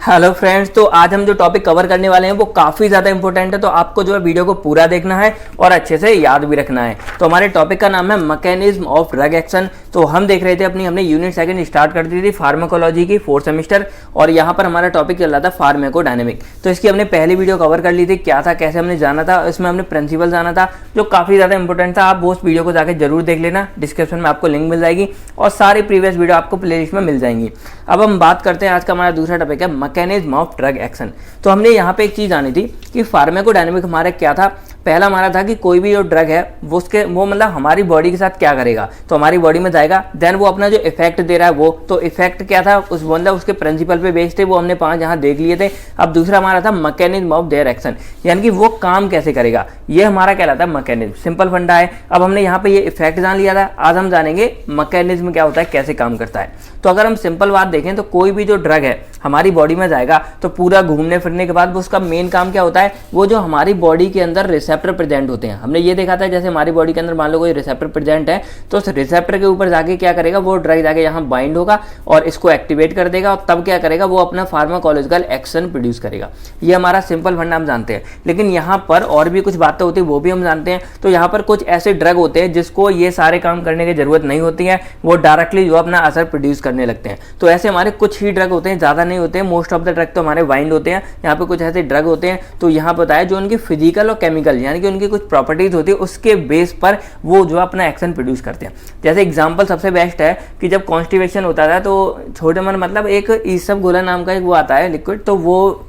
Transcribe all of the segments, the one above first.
Hello friends, तो आज हम जो टॉपिक कवर करने वाले हैं वो काफ़ी ज़्यादा इंपॉर्टेंट है। तो आपको जो है वीडियो को पूरा देखना है और अच्छे से याद भी रखना है। तो हमारे टॉपिक का नाम है मैकेनिज्म ऑफ ड्रग एक्शन। तो हम देख रहे थे हमने यूनिट सेकंड स्टार्ट कर दी थी फार्माकोलॉजी की 4th सेमेस्टर, और यहाँ पर हमारा टॉपिक चल रहा था फार्माकोडायनेमिक। तो इसकी हमने पहली वीडियो कवर कर ली थी, क्या था कैसे हमने जाना था, इसमें हमने प्रिंसिपल जाना था जो काफ़ी ज़्यादा इंपॉर्टेंट था। आप वो उस वीडियो को जाकर जरूर देख लेना, डिस्क्रिप्शन में आपको लिंक मिल जाएगी और सारी प्रीवियस वीडियो आपको प्लेलिस्ट में मिल जाएंगी। अब हम बात करते हैं, आज का हमारा दूसरा टॉपिक है मैकेनिज्म ऑफ ड्रग एक्शन। तो हमने यहाँ पे एक चीज़ जानी थी कि फार्माकोडायनेमिक हमारा क्या था। पहला हमारा था कि कोई भी जो ड्रग है वो मतलब हमारी बॉडी के साथ क्या करेगा। तो हमारी बॉडी में जाएगा, देन वो अपना जो इफेक्ट दे रहा है वो, तो इफेक्ट क्या था उस मतलब उसके प्रिंसिपल पे बेस्ड थे, वो हमने 5 यहाँ देख लिए थे। अब दूसरा हमारा था मैकेनिज्म ऑफ देयर एक्शन, यानी कि वो काम कैसे करेगा, ये हमारा कहलाता है मैकेनिज्म। सिंपल फंडा है। अब हमने यहाँ पे ये इफेक्ट जान लिया था, आज हम जानेंगे मैकेनिज्म क्या होता है, कैसे काम करता है। तो अगर हम सिंपल बात देखें तो कोई भी जो ड्रग है हमारी बॉडी में जाएगा तो पूरा घूमने फिरने के बाद उसका मेन काम क्या होता है, वो जो हमारी बॉडी के अंदर रिसेप्टर प्रेजेंट होते हैं। हमने ये देखा था जैसे हमारी बॉडी के अंदर मान लो कोई रिसेप्टर प्रेजेंट है, तो उस रिसेप्टर के ऊपर जाके क्या करेगा, वो ड्रग जाके यहाँ बाइंड होगा और इसको एक्टिवेट कर देगा, और तब क्या करेगा, वो अपना फार्माकोलॉजिकल एक्शन प्रोड्यूस करेगा। ये हमारा सिंपल फंडा हम जानते हैं। लेकिन यहाँ पर और भी कुछ बातें होती है, वो भी हम जानते हैं। तो यहाँ पर कुछ ऐसे ड्रग होते हैं जिसको ये सारे काम करने की जरूरत नहीं होती है, वो डायरेक्टली जो अपना असर प्रोड्यूस करने लगते हैं। तो ऐसे हमारे कुछ ही ड्रग होते हैं, ज़्यादा नहीं होते हैं। मोस्ट ऑफ द ड्रग तो हमारे बाइंड होते हैं। यहाँ पे कुछ ऐसे ड्रग होते हैं, तो यहाँ बताया जो उनकी फिजिकल और केमिकल यानी कि उनकी कुछ प्रॉपर्टीज होती है, उसके बेस पर वो जो अपना एक्शन प्रोड्यूस करते हैं। जैसे एग्जांपल सबसे बेस्ट है कि जब कॉन्स्टिपेशन होता था तो छोटे मन मतलब एक ईसबगोला नाम का एक वो आता है लिक्विड, तो वो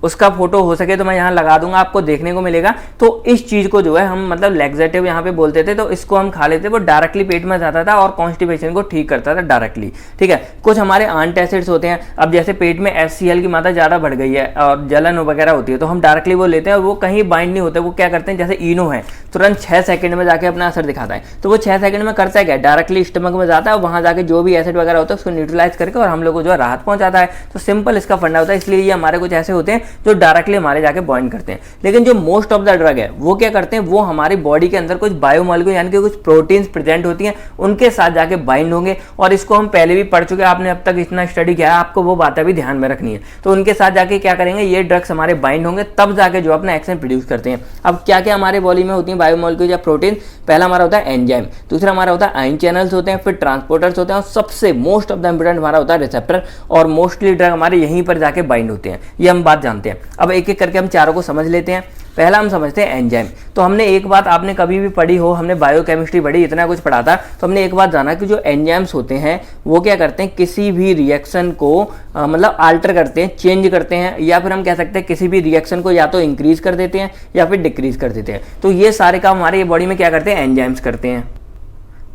उसका फोटो हो सके तो मैं यहाँ लगा दूंगा, आपको देखने को मिलेगा। तो इस चीज को जो है हम मतलब लैक्सेटिव यहाँ पे बोलते थे, तो इसको हम खा लेते, वो डायरेक्टली पेट में जाता था और कॉन्स्टिपेशन को ठीक करता था डायरेक्टली। ठीक है। कुछ हमारे एंटासिड्स होते हैं, अब जैसे पेट में HCl की मात्रा ज्यादा बढ़ गई है और जलन वगैरह होती है, तो हम डायरेक्टली वो लेते हैं और वो कहीं बाइंड नहीं होते। वो क्या करते हैं, जैसे इनो है, तुरंत 6 सेकंड में जाके अपना असर दिखाता है। तो वो 6 सेकंड में करता है क्या, डायरेक्टली स्टमक में जाता है और वहां जाके जो भी एसिड वगैरह होता है उसको न्यूट्रलाइज करके और हम लोग को जो है राहत पहुंचाता है। तो सिंपल इसका फंडा होता है। इसलिए ये हमारे कुछ ऐसे होते हैं जो डायरेक्टली हमारे जाके बाइंड करते हैं। लेकिन जो मोस्ट ऑफ द ड्रग है वो क्या करते हैं, वो हमारी बॉडी के अंदर कुछ बायोमॉलिक्यूल यानी कि कुछ प्रोटीन्स प्रेजेंट होती हैं, उनके साथ जाके बाइंड होंगे। और इसको हम पहले भी पढ़ चुके हैं, आपने अब तक इतना स्टडी किया है, आपको वो बातें भी ध्यान में रखनी है। तो उनके साथ जाके क्या करेंगे, ये ड्रग्स हमारे बाइंड होंगे, तब जाके जो अपना एक्शन प्रोड्यूस करते हैं। अब क्या क्या हमारे बॉडी में होती है बायोमॉलिक्यूल या प्रोटीन, पहला हमारा होता है एंजाइम, दूसरा हमारा होता है आयन चैनल्स होते हैं, फिर ट्रांसपोर्टर्स होते हैं, और सबसे मोस्ट ऑफ द इंपोर्टेंट हमारा होता है रिसेप्टर। और मोस्टली ड्रग हमारे यहीं पर जाके बाइंड होते हैं, ये हम बात जानते हैं। अब एक एक करके हम चारों को समझ लेते हैं। पहला हम समझते हैं एंजाइम। तो हमने एक बात आपने कभी भी पढ़ी हो, हमने बायोकेमिस्ट्री पढ़ी, इतना कुछ पढ़ा था, तो हमने एक बात जाना कि जो एंजाइम्स होते हैं वो क्या करते हैं, किसी भी रिएक्शन को मतलब आल्टर करते हैं, चेंज करते हैं, या फिर हम कह सकते हैं किसी भी रिएक्शन को या तो इंक्रीज कर देते हैं या फिर डिक्रीज कर देते हैं। तो ये सारे काम हमारे बॉडी में क्या करते हैं, एंजाइम्स करते हैं।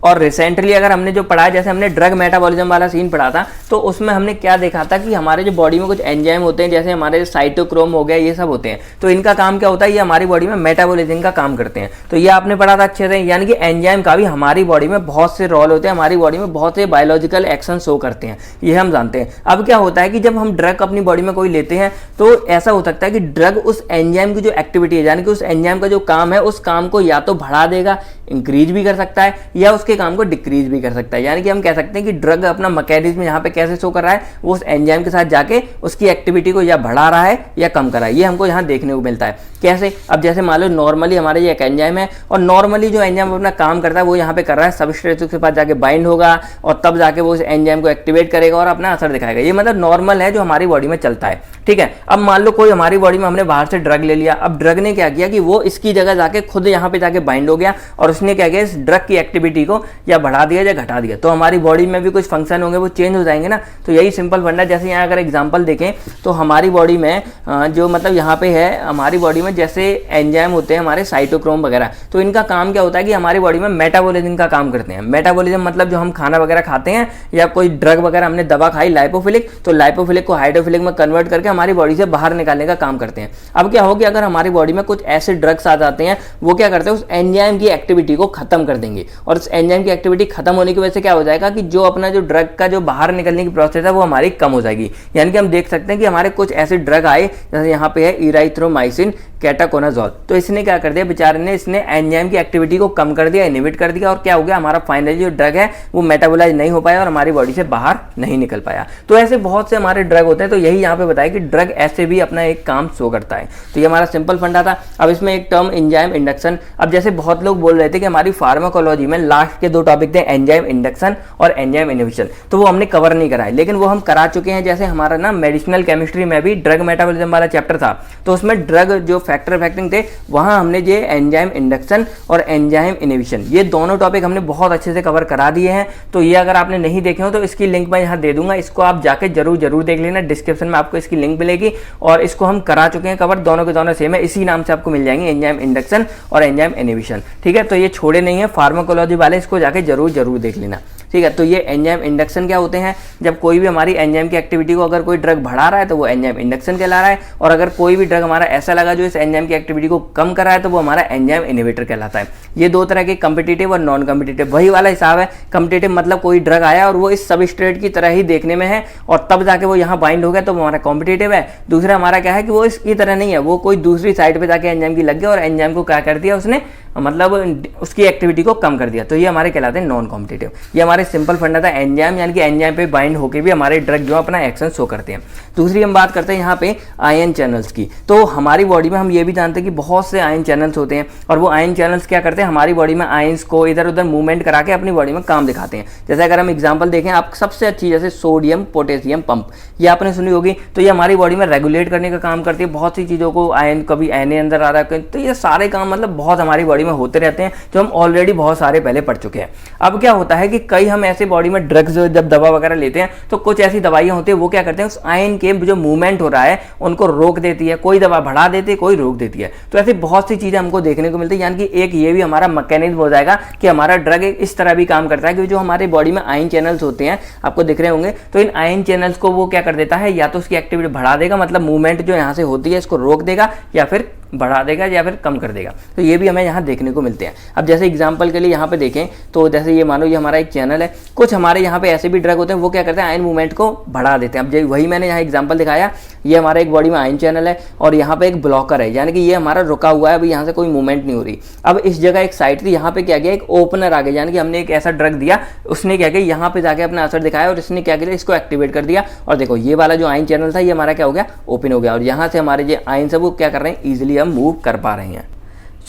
और रिसेंटली अगर हमने जो पढ़ा, जैसे हमने ड्रग मेटाबॉलिज्म वाला सीन पढ़ा था, तो उसमें हमने क्या देखा था कि हमारे जो बॉडी में कुछ एंजाइम होते हैं, जैसे हमारे साइटोक्रोम हो गया, ये सब होते हैं। तो इनका काम क्या होता है, ये हमारी बॉडी में मेटाबॉलिज्म का काम करते हैं। तो ये आपने पढ़ा था अच्छे से, यानी कि एंजाइम का भी हमारी बॉडी में बहुत से रोल होते हैं, हमारी बॉडी में बहुत से बायोलॉजिकल एक्शन शो करते हैं, ये हम जानते हैं। अब क्या होता है कि जब हम ड्रग अपनी बॉडी में कोई लेते हैं, तो ऐसा हो सकता है कि ड्रग उस एंजाइम की जो एक्टिविटी है, यानी कि उस एंजाइम का जो काम है, उस काम को या तो बढ़ा देगा, इंक्रीज भी कर सकता है, या उसके काम को डिक्रीज भी कर सकता है। यानी कि हम कह सकते हैं कि ड्रग अपना मैकेनिज्म यहाँ पे कैसे शो कर रहा है, वो उस एंजाइम के साथ जाके उसकी एक्टिविटी को या बढ़ा रहा है या कम कर रहा है। ये हमको यहाँ देखने को मिलता है। कैसे, अब जैसे मान लो नॉर्मली हमारे ये एक एंजाइम है, और नॉर्मली जो एंजाइम अपना काम करता है वो यहाँ पे कर रहा है, सबस्ट्रेट के पास जाके बाइंड होगा और तब जाके वो उस एंजाइम को एक्टिवेट करेगा और अपना असर दिखाएगा। ये मतलब नॉर्मल है जो हमारी बॉडी में चलता है। ठीक है। अब मान लो कोई हमारी बॉडी में हमने बाहर से ड्रग ले लिया, अब ड्रग ने क्या किया कि वो इसकी जगह जाके खुद यहाँ पे जाके बाइंड हो गया, और उसने क्या किया, इस ड्रग की एक्टिविटी को या बढ़ा दिया या घटा दिया। तो हमारी बॉडी में भी कुछ फंक्शन होंगे, वो चेंज हो जाएंगे ना। तो यही सिंपल फंडा। जैसे यहाँ अगर एग्जांपल देखें तो हमारी बॉडी में जो मतलब यहाँ पे है, हमारी बॉडी में जैसे एंजाइम होते हैं हमारे साइटोक्रोम वगैरह, तो इनका काम क्या होता है कि हमारी बॉडी में मेटाबॉलिज्म का काम करते हैं। मेटाबॉलिज्म मतलब जो हम खाना वगैरह खाते हैं या कोई ड्रग वगैरह हमने दवा खाई लाइपोफिलिक, तो लाइपोफिलिक को हाइड्रोफिलिक में कन्वर्ट करके हमारी बॉडी से बाहर निकालने का काम करते हैं। अब क्या होगा, अगर हमारी बॉडी में कुछ ऐसे ड्रग्स आ जाते हैं, वो क्या करते हैं, उस एंजाइम की एक्टिविटी को खत्म कर देंगे, और उस एंजाइम की एक्टिविटी खत्म होने की वजह से क्या हो जाएगा कि जो अपना जो ड्रग का जो बाहर निकलने की प्रोसेस है वो हमारी कम हो जाएगी। यानी कि हम देख सकते हैं कि हमारे कुछ ऐसे ड्रग आए, जैसे यहाँ पे है इराइथ्रोमाइसिन, केटाकोनाजोल। तो इसने क्या कर दिया बेचारे ने, इसने एंजाइम की एक्टिविटी को कम कर दिया, इनहिबिट कर दिया, और क्या हो गया, हमारा फाइनली जो ड्रग है वो मेटाबोलाइज नहीं हो पाया और हमारी बॉडी से बाहर नहीं निकल पाया। तो ऐसे बहुत से हमारे ड्रग होते हैं। तो यही यहाँ पे बताया कि ड्रग ऐसे भी अपना एक काम शो करता है। तो ये हमारा सिंपल फंडा था। अब इसमें एक टर्म एंजाइम इंडक्शन। अब जैसे बहुत लोग बोल रहे थे कि हमारी फार्माकोलॉजी में लास्ट के 2 टॉपिक थे एंजाइम इंडक्शन और एंजाइम इनहिबिशन, तो वो हमने कवर नहीं कराए, लेकिन वो हम करा चुके हैं। जैसे हमारा ना मेडिसिनल केमिस्ट्री में भी ड्रग मेटाबॉलिज्म वाला चैप्टर था, तो उसमें ड्रग जो फैक्टर इफेक्टिंग थे वहां हमने ये एंजाइम इंडक्शन और एंजाइम इनहिबिशन ये दोनों टॉपिक हमने बहुत अच्छे से कवर करा दिए हैं। तो ये अगर आपने नहीं देखे हो तो इसकी लिंक मैं यहाँ दे दूंगा, इसको आप जाके जरूर देख लेना, डिस्क्रिप्शन में आपको इसकी लिंक मिलेगी। और इसको हम करा चुके हैं कवर, दोनों के दोनों सेम है, इसी नाम से आपको मिल जाएंगे, एंजाइम इंडक्शन और एंजाइम इनहिबिशन। ठीक है, तो ये छोड़े नहीं है फार्माकोलॉजी वाले, इसको जाके जरूर देख लेना। ठीक है, तो ये एंजाइम इंडक्शन क्या होते हैं, जब कोई भी हमारी एंजाइम की एक्टिविटी को अगर कोई ड्रग बढ़ा रहा है तो वो एंजाइम इंडक्शन कहला रहा है, और अगर कोई भी ड्रग हमारा ऐसा लगा जो इस एंजाइम की एक्टिविटी को कम कर रहा है तो वो हमारा एंजाइम इनहिबिटर कहलाता है। ये 2 तरह के कम्पिटिटिव और नॉन कम्पिटिटिव, वही वाला हिसाब है। कम्पिटिटिव मतलब कोई ड्रग आया और वो इस सबस्ट्रेट की तरह ही देखने में है और तब जाके वो यहाँ बाइंड हो गया तो वो हमारा कॉम्पिटिटिव है। दूसरा हमारा क्या है कि वो इसकी तरह नहीं है, वो कोई दूसरी साइड पे जाके एंजाइम की लग गया और एंजाइम को क्या कर दिया उसने, मतलब उसकी एक्टिविटी को कम कर दिया, तो ये हमारे कहलाते हैं नॉन कॉम्पिटिटिव। ये हमारे सिंपल फंडा था एंजाइम, यानी कि एंजाइम पे बाइंड होकर भी हमारे ड्रग जो अपना एक्शन शो करते हैं। दूसरी हम बात करते हैं यहाँ पे आयन चैनल्स की। तो हमारी बॉडी में हम ये भी जानते हैं कि बहुत से आयन चैनल्स होते हैं, और वो आयन चैनल्स क्या करते हैं, हमारी बॉडी में आयंस को इधर उधर मूवमेंट करा के अपनी बॉडी में काम दिखाते हैं। जैसे अगर हम एग्जाम्पल देखें, आप सबसे अच्छी जैसे सोडियम पोटेशियम पंप, ये आपने सुनी होगी, तो ये हमारी बॉडी में रेगुलेट करने का काम करती है बहुत सी चीज़ों को। आयन कभी एन अंदर आ रहा है, तो ये सारे काम मतलब बहुत हमारी बॉडी में होते रहते हैं, जो हम ऑलरेडी बहुत सारे पहले पढ़ चुके हैं। अब क्या होता है कि कई हम ऐसे बॉडी में ड्रग्स जब दवा वगैरह लेते हैं तो कुछ ऐसी दवाइयां होती है वो क्या करते हैं, उस आयन के जो मूवमेंट हो रहा है उनको रोक देती है। कोई दवा बढ़ा देती है, कोई रोक देती है। तो ऐसी बहुत सी चीजें हमको देखने को मिलती है, यानी कि एक ये भी हमारा मैकेनिज्म हो जाएगा कि हमारा ड्रग इस तरह भी काम करता है कि जो हमारे बॉडी में आयन चैनल्स होते हैं, आपको दिख रहे होंगे, तो इन आयन चैनल्स को वो क्या कर देता है, या तो उसकी एक्टिविटी बढ़ा देगा, मतलब मूवमेंट जो यहाँ से होती है इसको रोक देगा, या फिर बढ़ा देगा या फिर कम कर देगा। तो ये भी हमें यहाँ देखने को मिलते हैं। अब जैसे एग्जांपल के लिए यहाँ पे देखें तो जैसे ये मानो ये हमारा एक चैनल है, कुछ हमारे यहाँ पे ऐसे भी ड्रग होते हैं वो क्या करते हैं, आयन मूवमेंट को बढ़ा देते हैं। अब वही मैंने यहाँ एग्जांपल दिखाया, ये हमारा एक बॉडी में आयन चैनल है और यहाँ पे एक ब्लॉकर है, यानी कि ये हमारा रुका हुआ है, अभी यहाँ से कोई मूवमेंट नहीं हो रही। अब इस जगह एक साइड थी, यहाँ पे क्या किया, एक ओपनर आ गया, यानी कि हमने एक ऐसा ड्रग दिया, उसने क्या किया, यहाँ पे जाके अपना असर दिखाया और इसने क्या किया, इसको एक्टिवेट कर दिया। और देखो ये वाला जो आयन चैनल था ये हमारा क्या हो गया, ओपन हो गया, और यहाँ से हमारे जो आयन सब वो क्या कर रहे हैं, ईजिली हम मूव कर पा रहे हैं।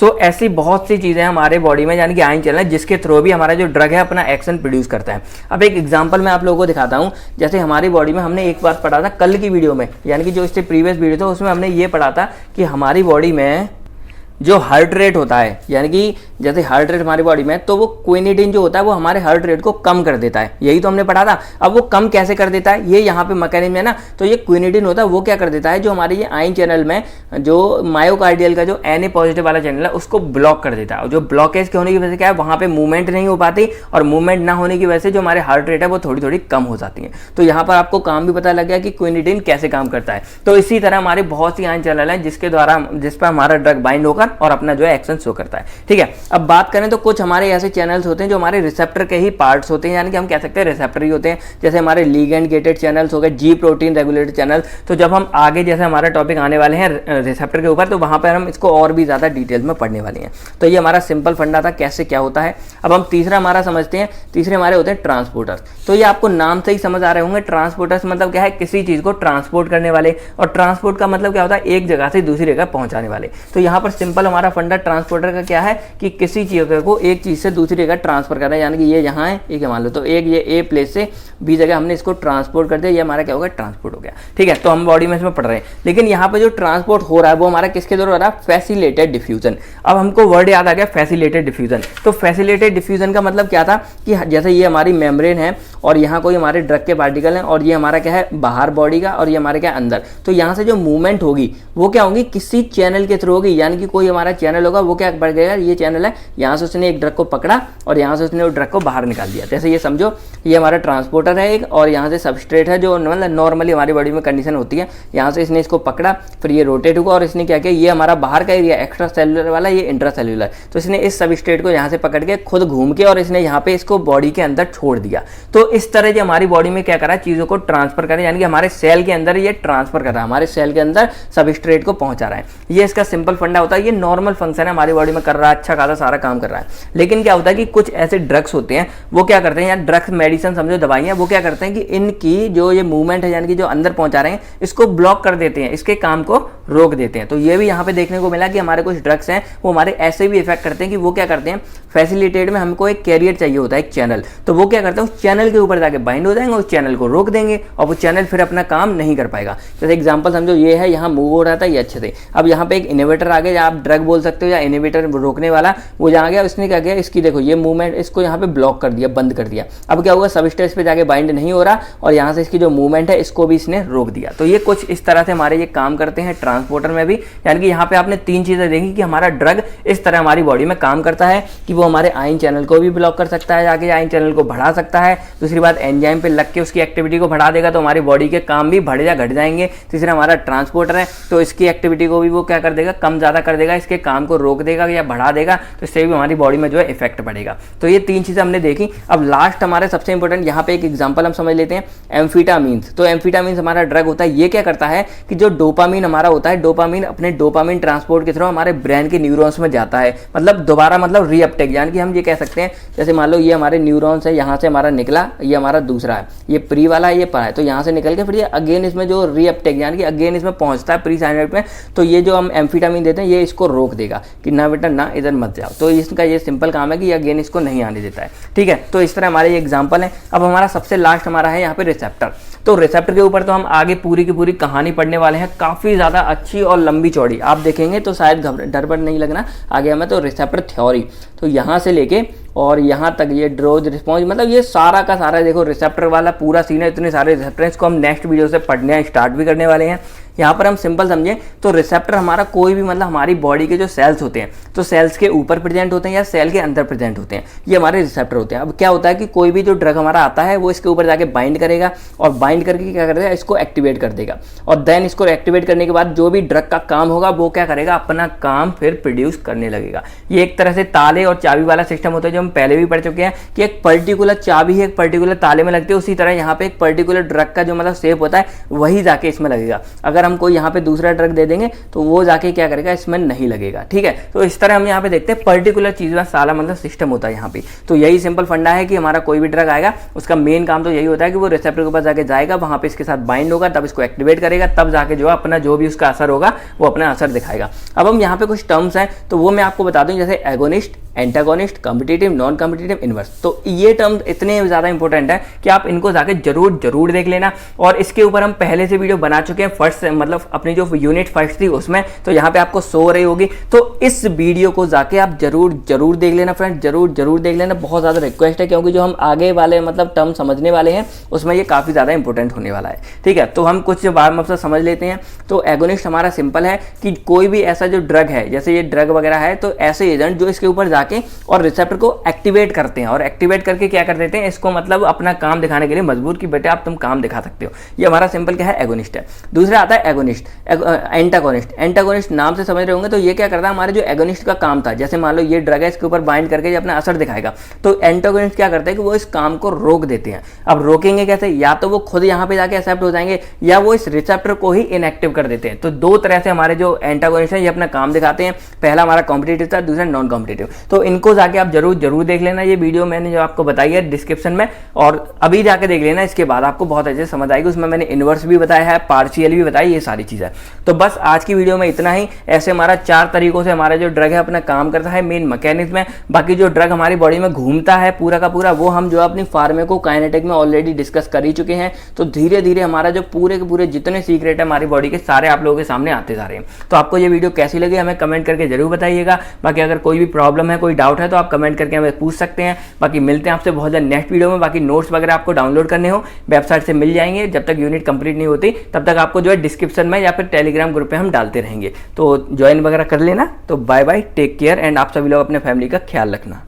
सो ऐसी बहुत सी चीज़ें हमारे बॉडी में, यानी कि आयन चैनल, जिसके थ्रू भी हमारा जो ड्रग है अपना एक्शन प्रोड्यूस करता है। अब एक एग्जांपल मैं आप लोगों को दिखाता हूं। जैसे हमारी बॉडी में हमने एक बात पढ़ा था कल की वीडियो में, यानी कि जो इससे प्रीवियस वीडियो था उसमें हमने ये पढ़ा था कि हमारी बॉडी में जो हार्ट रेट होता है, यानी कि जैसे हार्ट रेट हमारी बॉडी में, तो वो क्विनिडिन जो होता है वो हमारे हार्ट रेट को कम कर देता है, यही तो हमने पढ़ा था। अब वो कम कैसे कर देता है, ये यहाँ पे मैकेनिज्म है ना, तो ये क्विनिडिन होता है, वो क्या कर देता है, जो हमारे ये आयन चैनल में जो मायोकार्डियल का जो Na पॉजिटिव वाला चैनल है उसको ब्लॉक कर देता है। और जो ब्लॉकेज के होने की वजह से क्या है, वहाँ पे मूवमेंट नहीं हो पाती, और मूवमेंट ना होने की वजह से जो हमारे हार्ट रेट है वो थोड़ी थोड़ी कम हो जाती है। तो यहाँ पर आपको काम भी पता लग गया कि क्विनिडिन कैसे काम करता है। तो इसी तरह हमारे बहुत सी आयन चैनल है जिसके द्वारा, जिस पर हमारा ड्रग बाइंड होकर और अपना जो है एक्शन शो करता है। ठीक है, अब बात करें तो कुछ हमारे ऐसे चैनल्स होते हैं जो हमारे रिसेप्टर के ही पार्ट्स होते हैं, यानी कि हम कह सकते हैं रिसेप्टर ही होते हैं। जैसे हमारे लिगेंड गेटेड चैनल्स हो गए, जी प्रोटीन रेगुलेटेड चैनल। तो जब हम आगे जैसे हमारा टॉपिक आने वाले हैं रिसेप्टर के ऊपर, तो वहां पर हम इसको और भी ज्यादा डिटेल्स में पढ़ने वाले हैं। तो ये हमारा सिंपल फंडा था कैसे क्या होता है। अब हम तीसरा हमारा समझते हैं। तीसरे हमारे होते हैं ट्रांसपोर्टर्स। तो ये आपको नाम से ही समझ आ रहे होंगे, ट्रांसपोर्टर्स मतलब क्या है, किसी चीज को ट्रांसपोर्ट करने वाले। और ट्रांसपोर्ट का मतलब क्या होता है, एक जगह से दूसरी जगह पहुंचाने वाले। तो यहाँ पर सिंपल हमारा फंडा ट्रांसपोर्टर का क्या है कि किसी चीज को एक चीज से दूसरी जगह ट्रांसफर करना है, यानी कि ये यहाँ है, एक मान लो, तो एक ये ए प्लेस से बी जगह हमने इसको ट्रांसपोर्ट कर दिया, ये हमारा क्या होगा, ट्रांसपोर्ट हो गया। ठीक है, तो हम बॉडी में इसमें पढ़ रहे हैं, लेकिन यहाँ पे जो ट्रांसपोर्ट हो रहा है वो हमारा किसके द्वारा हो रहा है, फैसिलिटेड डिफ्यूजन। अब हमको वर्ड याद आ गया, फैसिलिटेड डिफ्यूजन। तो फैसिलिटेड डिफ्यूजन का मतलब क्या था कि जैसे ये हमारी मेम्ब्रेन है और यहाँ कोई हमारे ड्रग के पार्टिकल हैं, और ये हमारा क्या है, बाहर बॉडी का, और ये हमारे क्या अंदर। तो यहाँ से जो मूवमेंट होगी वो क्या होगी, किसी चैनल के थ्रू होगी, यानी कि कोई हमारा चैनल होगा वो क्या बढ़ गया, ये चैनल है, यहाँ से उसने एक ड्रग को पकड़ा और यहाँ से उसने वो ड्रग को बाहर निकाल दिया। जैसे ये समझो ये हमारा ट्रांसपोर्टर है एक, और यहाँ से सबस्ट्रेट है जो मतलब नॉर्मली हमारी बॉडी में कंडीशन होती है। यहाँ से इसने इसको पकड़ा, फिर ये रोटेट हुआ और इसने क्या किया, ये हमारा बाहर का एरिया एक्स्ट्रा सेलुलर वाला, ये इंट्रा सेलुलर, तो इसने इस सबस्ट्रेट को यहाँ से पकड़ के खुद घूम के और इसने यहाँ पे इसको बॉडी के अंदर छोड़ दिया। तो इस तरह जो हमारी बॉडी में क्या करा, चीज़ों को ट्रांसफर करें, यानी कि हमारे सेल के अंदर ये ट्रांसफर कर रहा है, हमारे सेल के अंदर सबस्ट्रेट को पहुंचा रहा है। ये इसका सिंपल फंडा होता है, ये नॉर्मल फंक्शन है, हमारी बॉडी में कर रहा है, अच्छा खासा सारा काम कर रहा है। लेकिन क्या होता है कि कुछ ऐसे ड्रग्स होते हैं वो क्या करते हैं, या ड्रग्स मेडिसिन समझो दवाइयाँ, वो क्या करते हैं कि इनकी जो ये मूवमेंट है यानी कि जो अंदर पहुंचा रहे हैं इसको ब्लॉक कर देते हैं, इसके काम को रोक देते हैं। तो ये भी यहाँ पे देखने को मिला कि हमारे कुछ ड्रग्स हैं वो हमारे ऐसे भी इफेक्ट करते हैं कि वो क्या करते हैं, फैसिलिटेट में हमको एक कैरियर चाहिए होता है, एक चैनल, तो वो क्या करते हैं उस चैनल के ऊपर जाके बाइंड हो जाएंगे, उस चैनल को रोक देंगे और वो चैनल फिर अपना काम नहीं कर पाएगा। जैसे एग्जांपल समझो ये है, यहाँ मूव हो रहा था ये अच्छे से, अब यहाँ पे एक इनोवेटर आ गया, या आप ड्रग बोल सकते हो या इनोवेटर रोकने वाला, वो जहाँ गया उसने क्या किया, इसकी देखो ये मूवमेंट, इसको यहाँ पे ब्लॉक कर दिया, बंद कर दिया। अब क्या हुआ, सबस्ट्रेट पे जाके बाइंड नहीं हो रहा और यहाँ से इसकी जो मूवमेंट है इसको भी इसने रोक दिया। तो ये कुछ इस तरह से हमारे ये काम करते हैं ट्रांसपोर्टर में भी, यानी कि यहाँ पे आपने तीन चीजें देखी कि हमारा ड्रग इस तरह हमारी बॉडी में काम करता है कि वो हमारे आयन चैनल को भी ब्लॉक कर सकता है, जाके आयन चैनल को बढ़ा सकता है। दूसरी बात, एंजाइम पे लग के उसकी एक्टिविटी को बढ़ा देगा तो हमारी बॉडी के काम भी बढ़ या घट जाएंगे। तीसरा हमारा ट्रांसपोर्टर है, तो इसकी एक्टिविटी को भी वो क्या कर देगा, कम ज्यादा कर देगा, इसके काम को रोक देगा या बढ़ा देगा, तो इससे भी हमारी बॉडी में जो है इफेक्ट पड़ेगा। तो ये तीन चीजें हमने देखी। अब लास्ट हमारे सबसे इंपॉर्टेंट यहाँ पे एक एग्जांपल हम समझ लेते हैं, एम्फीटामीन्स। तो एम्फीटामीन्स हमारा ड्रग होता है, ये क्या करता है कि जो डोपामीन हमारा होता है, डोपामीन अपने डोपामीन ट्रांसपोर्ट के थ्रू हमारे ब्रेन के न्यूरॉन्स में जाता है, मतलब दोबारा मतलब रीअपटेक, यानी कि हम ये कह सकते हैं जैसे मान लो ये हमारे न्यूरॉन्स है, यहाँ से हमारा निकला, ये हमारा दूसरा है, ये प्री वाला है, ये पर है, तो यहाँ से निकल के फिर ये अगेन इसमें जो रीअपटेक यानी कि अगेन इसमें पहुंचता है प्री साइनेप्स में, तो ये जो हम एम्फीटामीन देते हैं ये इसको रोक देगा कि ना बेटा ना इधर मत जाओ। तो इसका ये सिंपल काम है कि अगेन इसको नहीं आने देता है, ठीक है। तो इस तरह हमारे ये एग्जाम्पल है। अब हमारा सबसे लास्ट हमारा है यहाँ पे रिसेप्टर। तो रिसेप्टर के ऊपर तो हम आगे पूरी की पूरी कहानी पढ़ने वाले हैं, काफी ज्यादा अच्छी और लंबी चौड़ी, आप देखेंगे तो शायद डर पर नहीं लगना आगे हमें। तो रिसेप्टर थ्योरी, तो यहाँ से लेके और यहाँ तक ये ड्रोज रिस्पॉन्स, मतलब ये सारा का सारा देखो रिसेप्टर वाला पूरा सीन है। इतने सारे रिसेप्टर, इसको हम नेक्स्ट वीडियो से पढ़ने स्टार्ट भी करने वाले हैं। यहाँ पर हम सिंपल समझें तो रिसेप्टर हमारा कोई भी मतलब हमारी बॉडी के जो सेल्स होते हैं, तो सेल्स के ऊपर प्रेजेंट होते हैं या सेल के अंदर प्रेजेंट होते हैं, ये हमारे रिसेप्टर होते हैं। अब क्या होता है कि कोई भी जो ड्रग हमारा आता है वो इसके ऊपर जाके बाइंड करेगा और बाइंड करके क्या करेगा, इसको एक्टिवेट कर देगा, और देन इसको एक्टिवेट करने के बाद जो भी ड्रग का काम होगा वो क्या करेगा, अपना काम फिर प्रोड्यूस करने लगेगा। ये एक तरह से ताले और चाबी वाला सिस्टम होता है जो हम पहले भी पढ़ चुके हैं कि एक पर्टिकुलर चाबी है एक पर्टिकुलर ताले में लगती है, उसी तरह यहाँ पे एक पर्टिकुलर ड्रग का जो मतलब शेप होता है वही जाके इसमें लगेगा। अगर हम कोई यहाँ पे दूसरा ड्रग दे देंगे तो वो जाके क्या करेगा, इसमें नहीं लगेगा, ठीक है। तो इस तरह हम यहाँ पे देखते हैं पर्टिकुलर चीज का सारा मतलब सिस्टम होता है यहाँ पे। तो यही सिंपल फंडा है कि हमारा कोई भी ड्रग आएगा उसका मेन काम तो यही होता है कि वो रिसेप्टर के पास जाके जाएगा, वहां पे इसके साथ बाइंड होगा, तब इसको एक्टिवेट करेगा, तब जाके जो अपना जो भी उसका असर होगा वो अपना असर दिखाएगा। अब हम यहाँ पे कुछ टर्म्स हैं तो वो मैं आपको बता दूं, जैसे agonist, antagonist, competitive, non competitive, inverse. तो ये टर्म इतने ज्यादा इंपॉर्टेंट है कि आप इनको जाके जरूर देख लेना। और इसके ऊपर हम पहले से वीडियो बना चुके हैं, फर्स्ट मतलब अपनी जो यूनिट फर्स्ट थी उसमें, तो यहाँ पे आपको शो हो रही होगी। तो इस वीडियो को जाके आप जरूर देख लेना फ्रेंड, जरूर देख लेना, बहुत ज्यादा रिक्वेस्ट है, क्योंकि जो हम आगे वाले मतलब टर्म समझने वाले हैं उसमें ये काफी ज्यादा इंपॉर्टेंट होने वाला है, ठीक है। तो हम कुछ बार मतलब समझ लेते हैं। तो एगोनिस्ट हमारा सिंपल है कि कोई भी ऐसा जो ड्रग है, जैसे ये ड्रग वगैरह है, तो ऐसे एजेंट जो इसके ऊपर जाके और रिसेप्टर को एक्टिवेट करते हैं, और एक्टिवेट करके क्या कर देते हैं, इसको मतलब अपना काम दिखाने के लिए मजबूर कि बेटे आप तुम काम दिखा सकते हो। ये हमारा सिंपल क्या है, एगोनिस्ट है। दूसरा आता है एगोनिस्ट, एंटागोनिस्ट। एंटागोनिस्ट नाम से समझ रहे होंगे, तो ये क्या करता है, हमारे जो एगोनिस्ट का काम था, जैसे मान लो ये ड्रग है, इसके ऊपर बाइंड करके ये अपना असर दिखाएगा, तो एंटागोनिस्ट क्या करते हैं कि वो इस काम को रोक देते हैं। अब रोकेंगे कैसे, या तो वो खुद यहाँ पे जाके एक्सेप्ट हो जाएंगे या वो इस रिसेप्टर को ही इनएक्टिव कर देते हैं। तो दो तरह से हमारे जो एंटागोनिस्ट है ये अपना काम दिखाते हैं, पहला हमारा कॉम्पिटिटिव था, दूसरा नॉन कॉम्पिटिटिव। तो इनको जाके आप जरूर देख लेना, ये वीडियो मैंने जो आपको बताई है डिस्क्रिप्शन में, और अभी जाके देख लेना, इसके बाद आपको बहुत अच्छे से समझ आएगी। उसमें मैंने इनवर्स भी बताया है, पार्शियल भी बताई, ये सारी चीजें। तो बस आज की वीडियो में इतना ही। ऐसे हमारा 4 तरीकों से हमारा जो ड्रग है अपना काम करता है, मेन मैकेनिज्म है। बाकी जो ड्रग हमारी बॉडी में घूमता है पूरा का पूरा, वो हम जो अपनी फार्माकोकाइनेटिक में ऑलरेडी डिस्कस कर ही चुके हैं। तो धीरे धीरे हमारा जो पूरे के पूरे जितने सीक्रेट है हमारी बॉडी के, सारे आप लोगों के सामने आते जा रहे हैं। तो आपको ये वीडियो कैसी लगी हमें कमेंट करके जरूर बताइएगा। बाकी अगर कोई भी प्रॉब्लम है, कोई डाउट है, तो आप कमेंट करके हमें पूछ सकते हैं। बाकी मिलते हैं आपसे बहुत जल्द नेक्स्ट वीडियो में। बाकी नोट्स वगैरह आपको डाउनलोड करने हो वेबसाइट से मिल जाएंगे, जब तक यूनिट कंप्लीट नहीं होती तब तक आपको जो है डिस्क्रिप्शन डिस्क्रिप्शन में या फिर टेलीग्राम ग्रुप पे हम डालते रहेंगे, तो ज्वाइन वगैरह कर लेना। तो bye bye, take care and आप सभी लोग अपने फैमिली का ख्याल रखना।